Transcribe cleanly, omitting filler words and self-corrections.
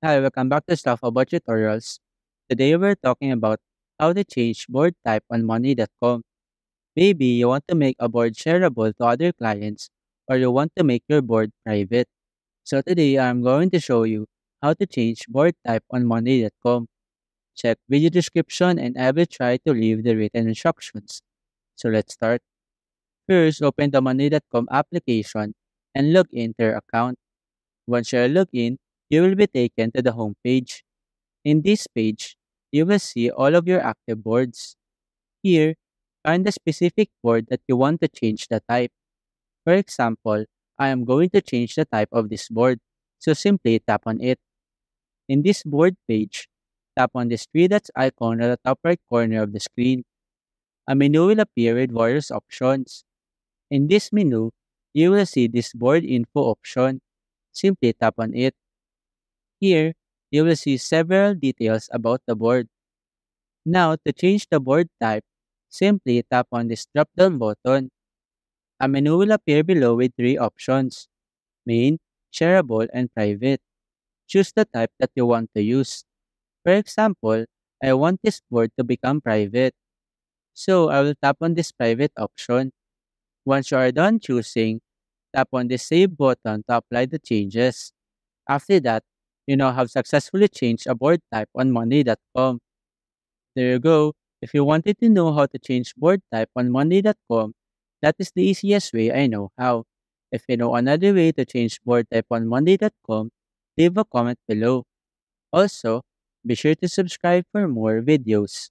Hi, welcome back to Stuff About Tutorials. Today we're talking about how to change board type on money.com. Maybe you want to make a board shareable to other clients or you want to make your board private. So today I'm going to show you how to change board type on money.com. Check video description and I will try to leave the written instructions. So let's start. First, open the money.com application and log into your account. Once you're logged in, you will be taken to the home page. In this page, you will see all of your active boards. Here, find the specific board that you want to change the type. For example, I am going to change the type of this board, so simply tap on it. In this board page, tap on this three dots icon at the top right corner of the screen. A menu will appear with various options. In this menu, you will see this board info option. Simply tap on it. Here, you will see several details about the board. Now, to change the board type, simply tap on this drop-down button. A menu will appear below with three options: main, shareable, and private. Choose the type that you want to use. For example, I want this board to become private. So, I will tap on this private option. Once you are done choosing, tap on the Save button to apply the changes. After that, you now have successfully changed a board type on money.com. There you go. If you wanted to know how to change board type on monday.com, that is the easiest way I know how. If you know another way to change board type on monday.com, leave a comment below. Also, be sure to subscribe for more videos.